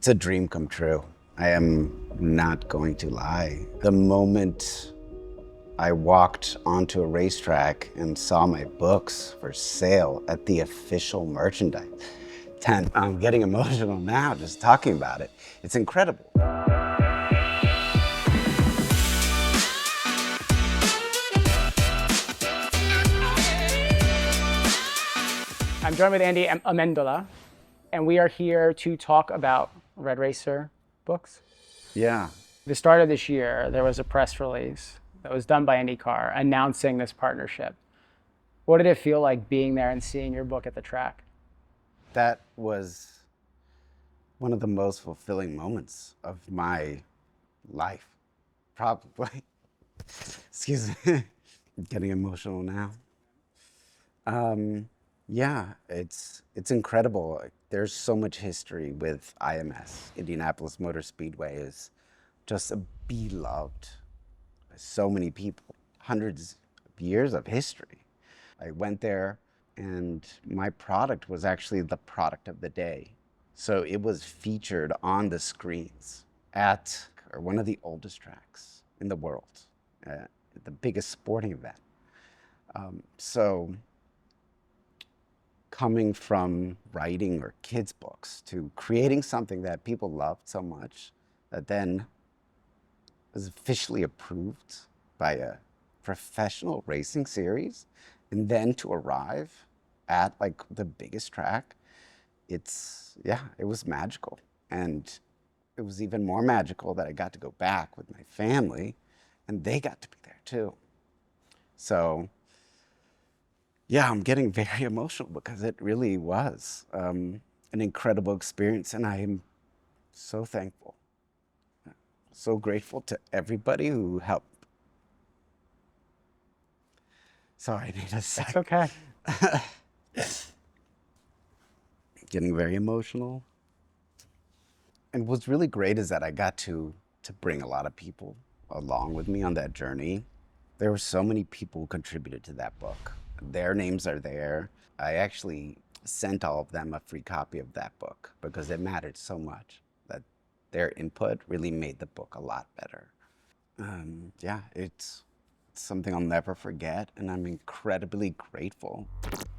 It's a dream come true. I am not going to lie. The moment I walked onto a racetrack and saw my books for sale at the official merchandise tent, I'm getting emotional now just talking about it. It's incredible. I'm joined with Andy Amendola, and we are here to talk about Red Racer books. Yeah. The start of this year, there was a press release that was done by IndyCar announcing this partnership. What did it feel like being there and seeing your book at the track? That was one of the most fulfilling moments of my life, probably. Excuse me, I'm getting emotional now. Yeah, it's incredible. There's so much history with IMS. Indianapolis Motor Speedway is just beloved by so many people, hundreds of years of history. I went there and my product was actually the product of the day. So it was featured on the screens at one of the oldest tracks in the world, the biggest sporting event. So coming from writing or kids' books to creating something that people loved so much that then was officially approved by a professional racing series, and then to arrive at like the biggest track, it was magical. And it was even more magical that I got to go back with my family and they got to be there too. So yeah, I'm getting very emotional because it really was an incredible experience, and I am so thankful, so grateful to everybody who helped. Sorry, I need a sec. That's okay. Getting very emotional. And what's really great is that I got to bring a lot of people along with me on that journey. There were so many people who contributed to that book. Their names are there. I actually sent all of them a free copy of that book because it mattered so much that their input really made the book a lot better. Yeah, it's something I'll never forget, and I'm incredibly grateful.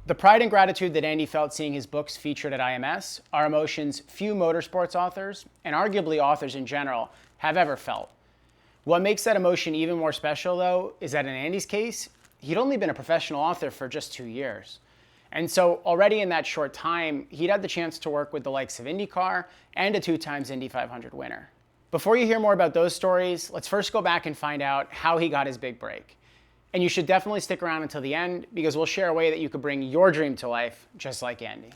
The pride and gratitude that Andy felt seeing his books featured at IMS are emotions few motorsports authors, and arguably authors in general, have ever felt. What makes that emotion even more special, though, is that in Andy's case, he'd only been a professional author for just 2 years. And so already in that short time, he'd had the chance to work with the likes of IndyCar and a 2-time Indy 500 winner. Before you hear more about those stories, let's first go back and find out how he got his big break. And you should definitely stick around until the end because we'll share a way that you could bring your dream to life just like Andy.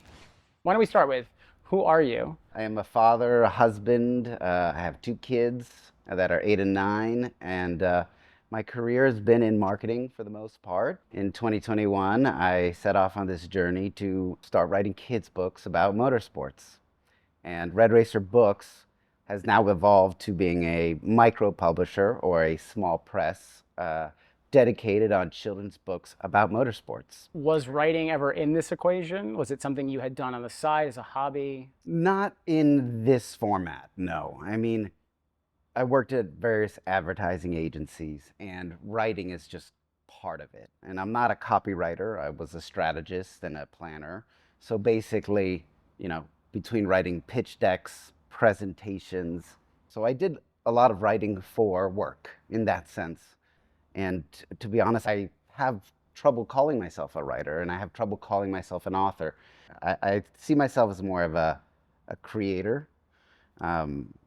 Why don't we start with, who are you? I am a father, a husband. I have 2 kids that are 8 and 9, and my career has been in marketing for the most part. In 2021, I set off on this journey to start writing kids' books about motorsports. And Red Racer Books has now evolved to being a micro publisher or a small press dedicated on children's books about motorsports. Was writing ever in this equation? Was it something you had done on the side as a hobby? Not in this format, no. I mean, I worked at various advertising agencies, and writing is just part of it. And I'm not a copywriter. I was a strategist and a planner. So basically, between writing pitch decks, presentations. So I did a lot of writing for work in that sense. And to be honest, I have trouble calling myself a writer, and I have trouble calling myself an author. I see myself as more of a creator.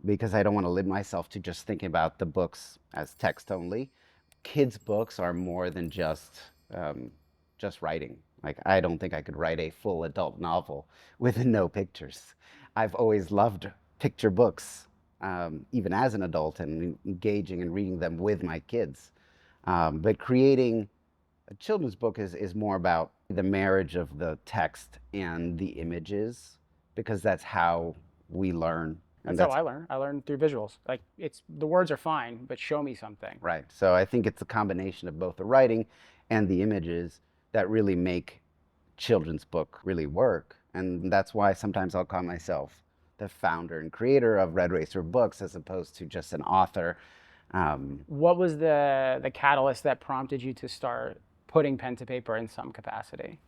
Because I don't want to limit myself to just thinking about the books as text only. Kids' books are more than just writing. Like, I don't think I could write a full adult novel with no pictures. I've always loved picture books, even as an adult, and engaging and reading them with my kids. But creating a children's book is more about the marriage of the text and the images, because that's how we learn. That's how I learn. I learn through visuals. Like, the words are fine, but show me something. Right. So I think it's a combination of both the writing and the images that really make children's book really work. And that's why sometimes I'll call myself the founder and creator of Red Racer Books as opposed to just an author. What was the catalyst that prompted you to start putting pen to paper in some capacity?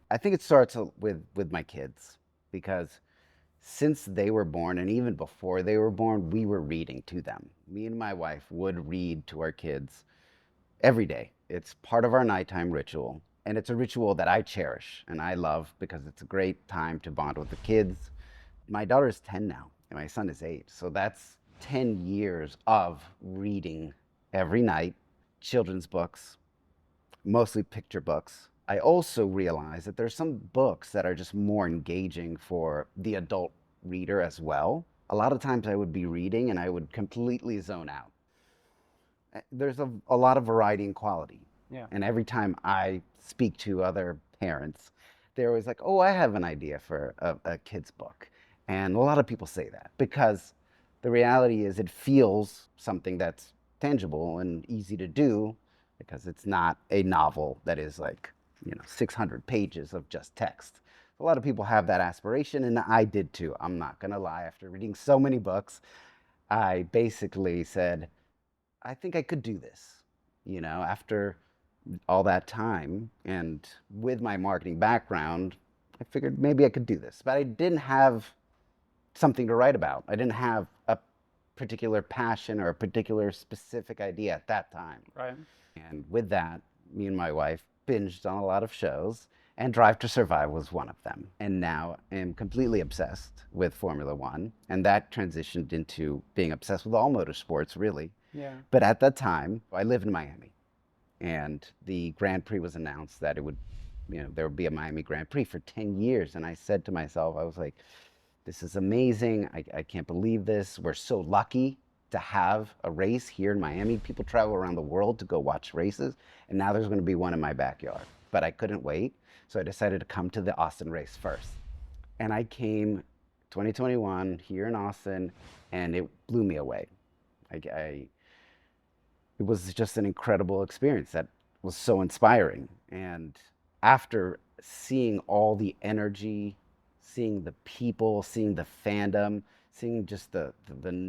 I think it starts with my kids, because since they were born, and even before they were born, we were reading to them. Me and my wife would read to our kids every day. It's part of our nighttime ritual, and it's a ritual that I cherish and I love because it's a great time to bond with the kids. My daughter is 10 now, and my son is 8. So that's 10 years of reading every night, children's books, mostly picture books. I also realize that there's some books that are just more engaging for the adult reader as well. A lot of times I would be reading and I would completely zone out. There's a lot of variety and quality. Yeah. And every time I speak to other parents, they're always like, oh, I have an idea for a kid's book. And a lot of people say that because the reality is it feels something that's tangible and easy to do, because it's not a novel that is like, 600 pages of just text. A lot of people have that aspiration, and I did too. I'm not going to lie. After reading so many books, I basically said, I think I could do this. After all that time and with my marketing background, I figured maybe I could do this. But I didn't have something to write about. I didn't have a particular passion or a particular specific idea at that time. Right. And with that, me and my wife binged on a lot of shows, and Drive to Survive was one of them. And now I'm completely obsessed with Formula One, and that transitioned into being obsessed with all motorsports, really. Yeah. But at that time, I lived in Miami, and the Grand Prix was announced that it would, there would be a Miami Grand Prix for 10 years. And I said to myself, I was like, this is amazing. I can't believe this. We're so lucky to have a race here in Miami. People travel around the world to go watch races, and now there's going to be one in my backyard. But I couldn't wait, so I decided to come to the Austin race first. And I came 2021 here in Austin, and it blew me away. It was just an incredible experience that was so inspiring. And after seeing all the energy, seeing the people, seeing the fandom, seeing just the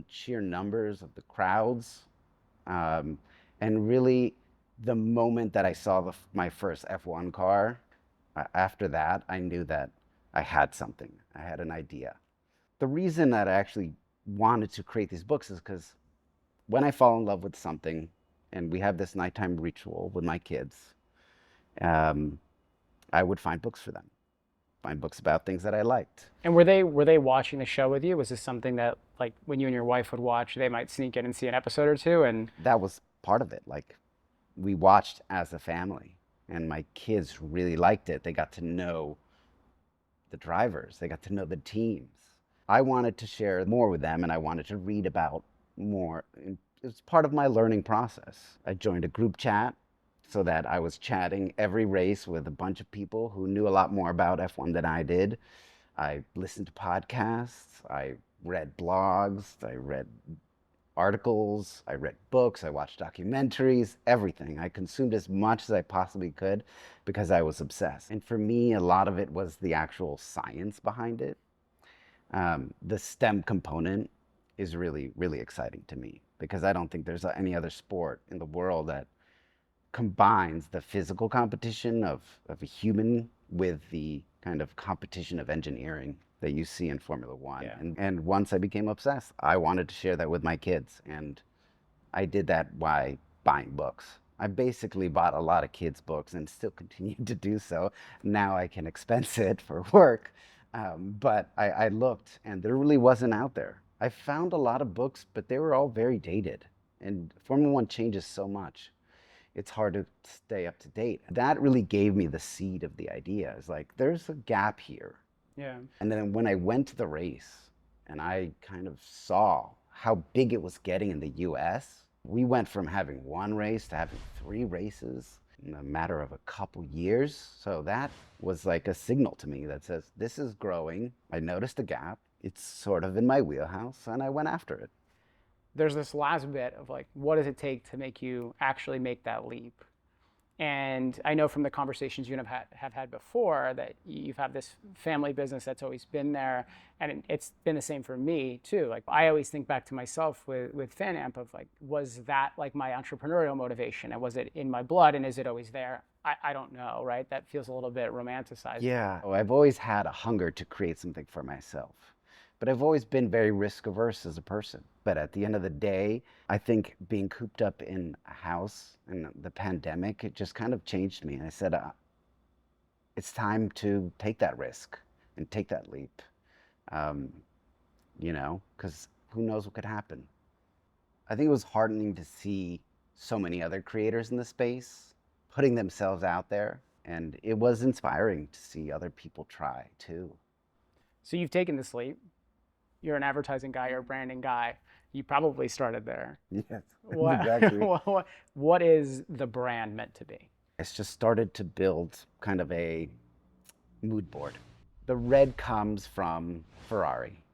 sheer numbers of the crowds, and really the moment that I saw my first F1 car, after that, I knew that I had something. I had an idea. The reason that I actually wanted to create these books is because when I fall in love with something, and we have this nighttime ritual with my kids, I would find books for them. Find books about things that I liked. And were they watching the show with you? Was this something that, like, when you and your wife would watch, they might sneak in and see an episode or two? And that was part of it. Like, we watched as a family, and my kids really liked it. They got to know the drivers. They got to know the teams. I wanted to share more with them, and I wanted to read about more. It was part of my learning process. I joined a group chat so that I was chatting every race with a bunch of people who knew a lot more about F1 than I did. I listened to podcasts, I read blogs, I read articles, I read books, I watched documentaries, everything. I consumed as much as I possibly could because I was obsessed. And for me, a lot of it was the actual science behind it. The STEM component is really, really exciting to me because I don't think there's any other sport in the world that combines the physical competition of a human with the kind of competition of engineering that you see in Formula One. Yeah. And once I became obsessed, I wanted to share that with my kids. And I did that by buying books. I basically bought a lot of kids' books and still continue to do so. Now I can expense it for work. But I looked, and there really wasn't out there. I found a lot of books, but they were all very dated. And Formula One changes so much. It's hard to stay up to date. That really gave me the seed of the idea. It's like, there's a gap here. yeah, And then when I went to the race and I kind of saw how big it was getting in the US, we went from having one race to having 3 races in a matter of a couple years. So that was like a signal to me that says, this is growing. I noticed a gap. It's sort of in my wheelhouse, and I went after it. there's this last bit of, like, what does it take to make you actually make that leap? And I know from the conversations you have had before that you've had this family business that's always been there. And it's been the same for me too. Like I always think back to myself with FanAmp of like, was that like my entrepreneurial motivation? And was it in my blood? And is it always there? I don't know, right? That feels a little bit romanticized. Yeah, I've always had a hunger to create something for myself, but I've always been very risk averse as a person. But at the end of the day, I think being cooped up in a house and the pandemic, it just kind of changed me. And I said, it's time to take that risk and take that leap, because who knows what could happen. I think it was heartening to see so many other creators in the space putting themselves out there. And it was inspiring to see other people try too. So you've taken this leap. You're an advertising guy, you're a branding guy. You probably started there. Yes, What, exactly. what is the brand meant to be? It's just started to build kind of a mood board. The red comes from Ferrari.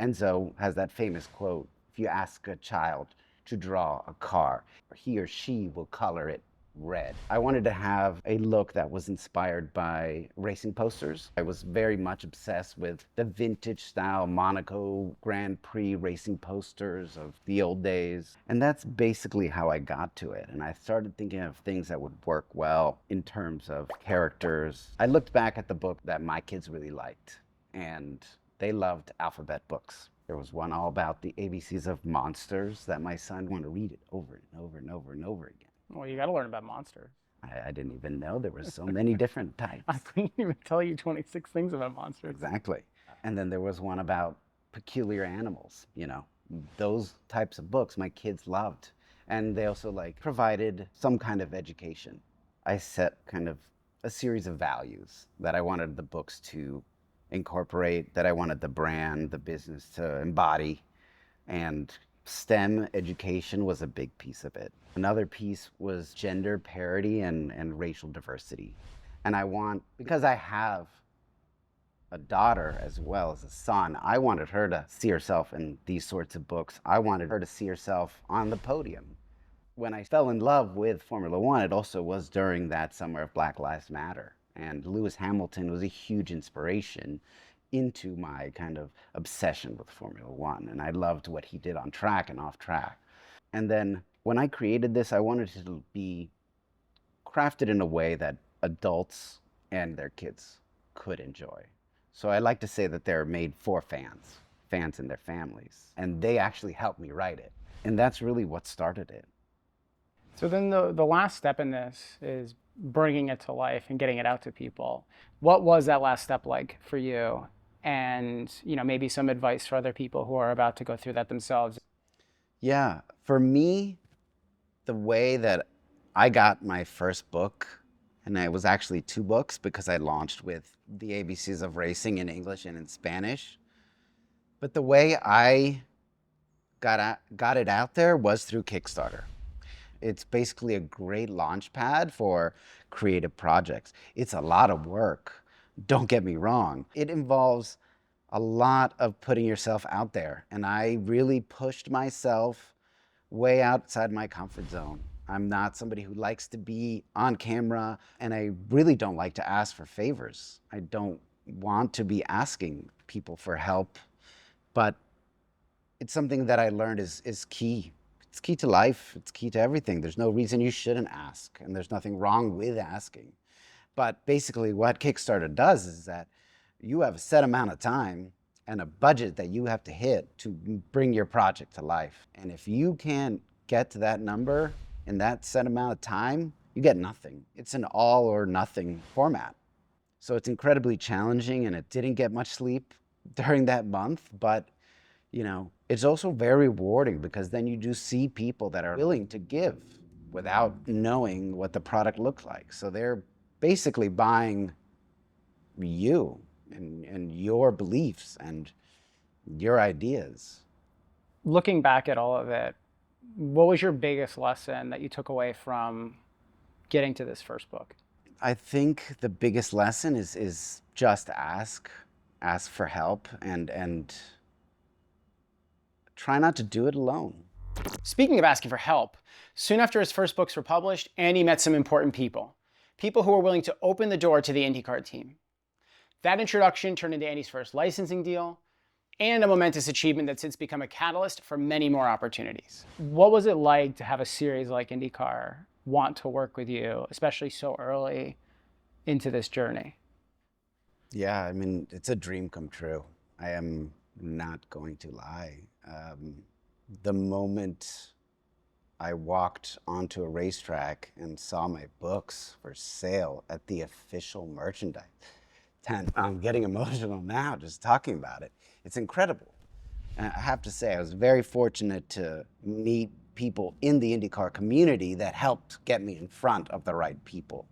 Enzo has that famous quote, if you ask a child to draw a car, he or she will color it red. I wanted to have a look that was inspired by racing posters. I was very much obsessed with the vintage style Monaco Grand Prix racing posters of the old days. And that's basically how I got to it. And I started thinking of things that would work well in terms of characters. I looked back at the book that my kids really liked, and they loved alphabet books. There was one all about the ABCs of monsters that my son wanted to read it over and over and over and over again. Well, you got to learn about monsters. I didn't even know there were so many different types. I couldn't even tell you 26 things about monsters. Exactly. And then there was one about peculiar animals, those types of books my kids loved. And they also provided some kind of education. I set kind of a series of values that I wanted the books to incorporate, that I wanted the brand, the business to embody. And STEM education was a big piece of it. Another piece was gender parity and racial diversity. And because I have a daughter as well as a son, I wanted her to see herself in these sorts of books. I wanted her to see herself on the podium. When I fell in love with Formula One, it also was during that summer of Black Lives Matter. And Lewis Hamilton was a huge inspiration into my kind of obsession with Formula One. And I loved what he did on track and off track. And then when I created this, I wanted it to be crafted in a way that adults and their kids could enjoy. So I like to say that they're made for fans and their families. And they actually helped me write it. And that's really what started it. So then the last step in this is bringing it to life and getting it out to people. What was that last step like for you? And maybe some advice for other people who are about to go through that themselves. Yeah, for me, the way that I got my first book, and it was actually 2 books because I launched with the ABCs of Racing in English and in Spanish. But the way I got it out there was through Kickstarter. It's basically a great launch pad for creative projects. It's a lot of work. Don't get me wrong. It involves a lot of putting yourself out there. And I really pushed myself way outside my comfort zone. I'm not somebody who likes to be on camera, and I really don't like to ask for favors. I don't want to be asking people for help, but it's something that I learned is key. It's key to life. It's key to everything. There's no reason you shouldn't ask, and there's nothing wrong with asking. But basically what Kickstarter does is that you have a set amount of time and a budget that you have to hit to bring your project to life. And if you can't get to that number in that set amount of time, you get nothing. It's an all or nothing format. So it's incredibly challenging, and it didn't get much sleep during that month, but it's also very rewarding because then you do see people that are willing to give without knowing what the product looks like. So they're basically buying you and your beliefs and your ideas. Looking back at all of it, what was your biggest lesson that you took away from getting to this first book? I think the biggest lesson is just ask for help, and try not to do it alone. Speaking of asking for help, soon after his first books were published, Andy met some important people. people who were willing to open the door to the IndyCar team. That introduction turned into Andy's first licensing deal and a momentous achievement that's since become a catalyst for many more opportunities. What was it like to have a series like IndyCar want to work with you, especially so early into this journey? Yeah, I mean, it's a dream come true. I am not going to lie. The moment I walked onto a racetrack and saw my books for sale at the official merchandise tent, I'm getting emotional now just talking about it. It's incredible. And I have to say, I was very fortunate to meet people in the IndyCar community that helped get me in front of the right people.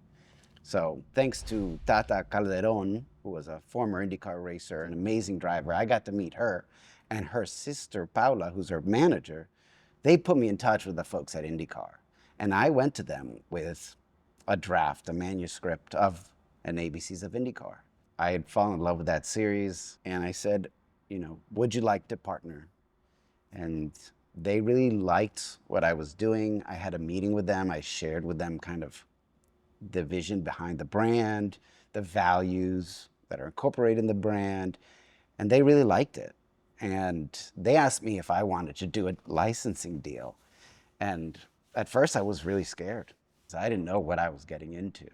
So thanks to Tata Calderon, who was a former IndyCar racer, an amazing driver, I got to meet her, and her sister Paula, who's her manager. They put me in touch with the folks at IndyCar. And I went to them with a draft, a manuscript of an ABCs of IndyCar. I had fallen in love with that series, and I said, would you like to partner? And they really liked what I was doing. I had a meeting with them. I shared with them kind of the vision behind the brand, the values that are incorporated in the brand, and they really liked it. And they asked me if I wanted to do a licensing deal. And at first I was really scared because I didn't know what I was getting into.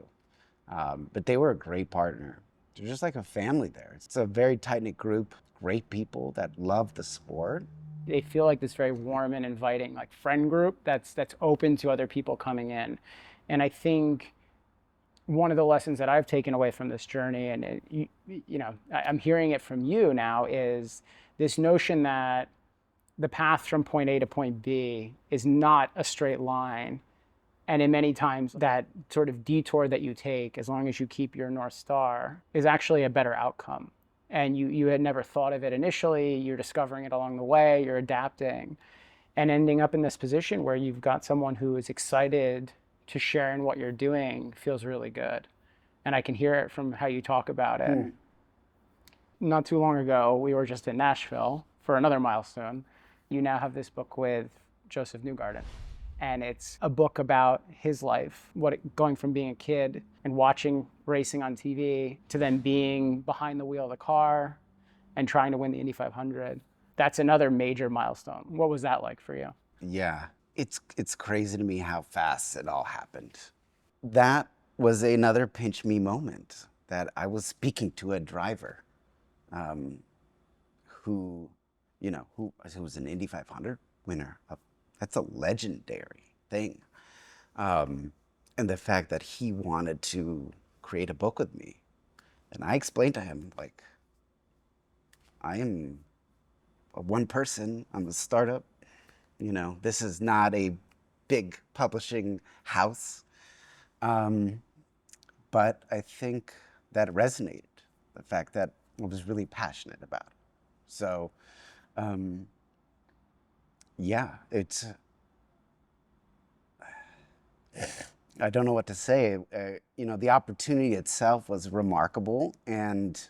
But they were a great partner. They're just like a family there. It's a very tight-knit group, great people that love the sport. They feel like this very warm and inviting like friend group that's open to other people coming in. And I think one of the lessons that I've taken away from this journey, and I'm hearing it from you now, is this notion that the path from point A to point B is not a straight line. And in many times that sort of detour that you take, as long as you keep your North Star, is actually a better outcome. And you had never thought of it initially, you're discovering it along the way, you're adapting, and ending up in this position where you've got someone who is excited to share in what you're doing feels really good. And I can hear it from how you talk about it. Not too long ago, we were just in Nashville for another milestone. You now have this book with Josef Newgarden. And it's a book about his life, going from being a kid and watching racing on TV to then being behind the wheel of the car and trying to win the Indy 500. That's another major milestone. What was that like for you? Yeah, it's crazy to me how fast it all happened. That was another pinch me moment that I was speaking to a driver who was an Indy 500 winner. That's a legendary thing. And the fact that he wanted to create a book with me. And I explained to him, like, I am one person, I'm a startup. This is not a big publishing house. But I think that resonated, the fact that I was really passionate about it. So, yeah, it's, I don't know what to say. The opportunity itself was remarkable, and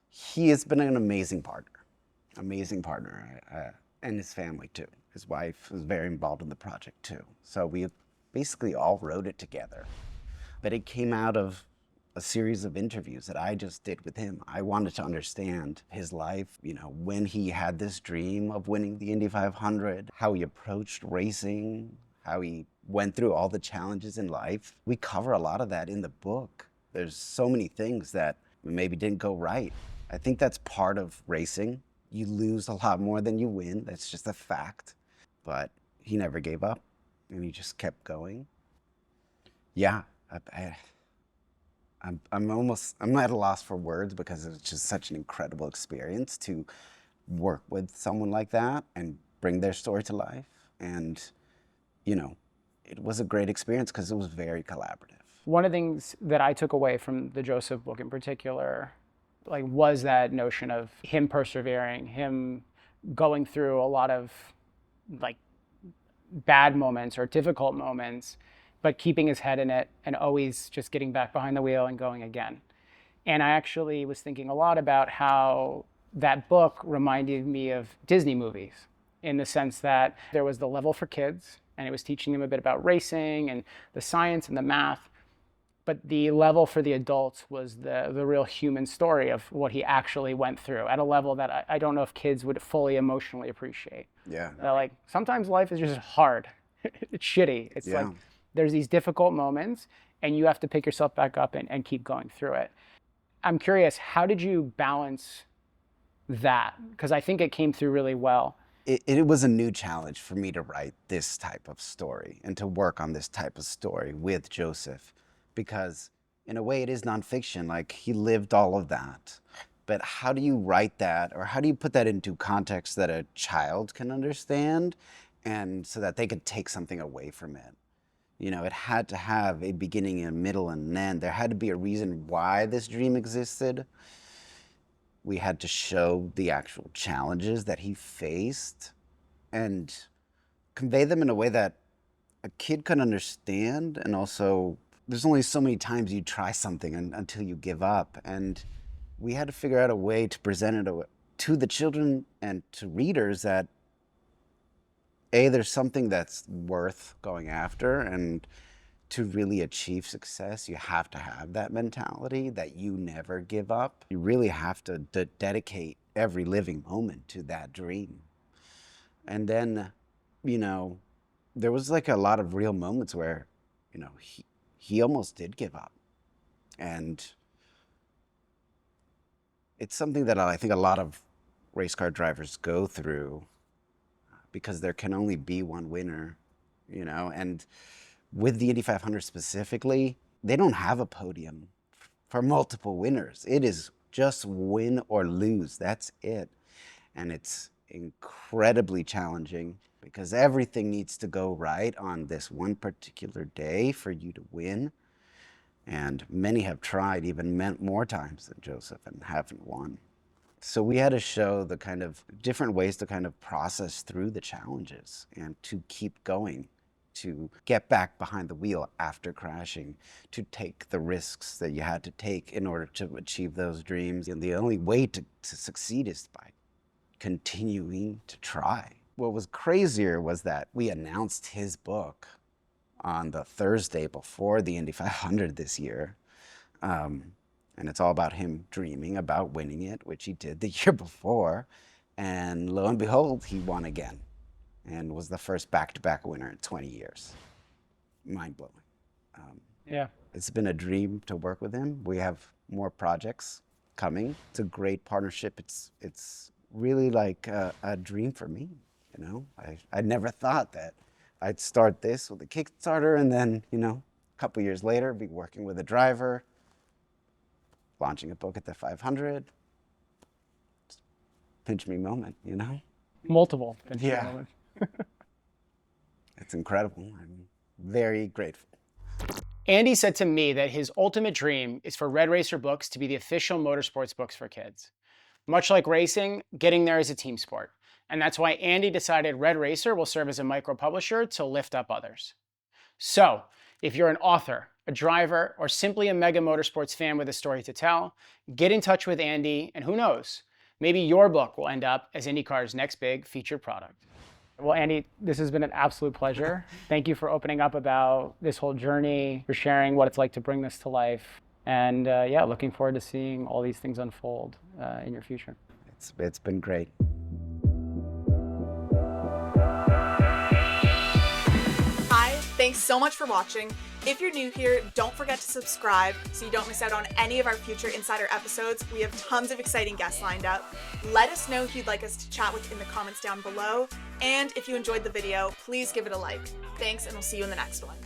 he has been an amazing partner, and his family too. His wife was very involved in the project too. So we basically all wrote it together. But it came out of a series of interviews that I just did with him. I wanted to understand his life, when he had this dream of winning the Indy 500, how he approached racing, how he went through all the challenges in life. We cover a lot of that in the book. There's so many things that maybe didn't go right. I think that's part of racing. You lose a lot more than you win. That's just a fact. But he never gave up, and he just kept going. Yeah, I'm at a loss for words because it's just such an incredible experience to work with someone like that and bring their story to life. And, it was a great experience because it was very collaborative. One of the things that I took away from the Josef book in particular, was that notion of him persevering, him going through a lot of bad moments or difficult moments, but keeping his head in it and always just getting back behind the wheel and going again. And I actually was thinking a lot about how that book reminded me of Disney movies, in the sense that there was the level for kids, and it was teaching them a bit about racing and the science and the math. but the level for the adults was the real human story of what he actually went through at a level that I don't know if kids would fully emotionally appreciate. Yeah. Like, sometimes life is just hard. It's shitty. It's Yeah. like there's these difficult moments and you have to pick yourself back up and keep going through it. I'm curious, how did you balance that? Because I think it came through really well. It was a new challenge for me to write this type of story and to work on this type of story with Joseph, because in a way it is nonfiction. Like, he lived all of that. But how do you write that, or how do you put that into context that a child can understand, and so that they could take something away from it? You know, it had to have a beginning, a middle, and an end. There had to be a reason why this dream existed. We had to show the actual challenges that he faced and convey them in a way that a kid could understand. And also, there's only so many times you try something until you give up. And we had to figure out a way to present it to the children and to readers that, A, there's something that's worth going after, and to really achieve success, you have to have that mentality that you never give up. You really have to dedicate every living moment to that dream. And then, you know, there was like a lot of real moments where, you know, he almost did give up. And it's something that I think a lot of race car drivers go through, because there can only be one winner, you know. And with the Indy 500 specifically, they don't have a podium for multiple winners. It is just win or lose. That's it. And it's incredibly challenging because everything needs to go right on this one particular day for you to win. And many have tried even more times than Joseph and haven't won. So we had to show the kind of different ways to kind of process through the challenges and to keep going, to get back behind the wheel after crashing, to take the risks that you had to take in order to achieve those dreams. And the only way to succeed is by continuing to try. What was crazier was that we announced his book on the Thursday before the Indy 500 this year. And it's all about him dreaming about winning it, which he did the year before. And lo and behold, he won again and was the first back-to-back winner in 20 years. Mind-blowing. Yeah. It's been a dream to work with him. We have more projects coming. It's a great partnership. It's really like a dream for me, you know? I never thought that I'd start this with a Kickstarter and then, you know, a couple years later, be working with a driver, launching a book at the 500. Just pinch me moment, you know? Multiple. Yeah. It's incredible. I'm very grateful. Andy said to me that his ultimate dream is for Red Racer Books to be the official motorsports books for kids. Much like racing, getting there is a team sport. And that's why Andy decided Red Racer will serve as a micro-publisher to lift up others. So, if you're an author, a driver, or simply a mega motorsports fan with a story to tell, get in touch with Andy, and who knows, maybe your book will end up as IndyCar's next big featured product. Well, Andy, this has been an absolute pleasure. Thank you for opening up about this whole journey, for sharing what it's like to bring this to life. And yeah, looking forward to seeing all these things unfold in your future. It's been great. Hi, thanks so much for watching. If you're new here, don't forget to subscribe so you don't miss out on any of our future Insider episodes. We have tons of exciting guests lined up. Let us know who you'd like us to chat with in the comments down below. And if you enjoyed the video, please give it a like. Thanks, and we'll see you in the next one.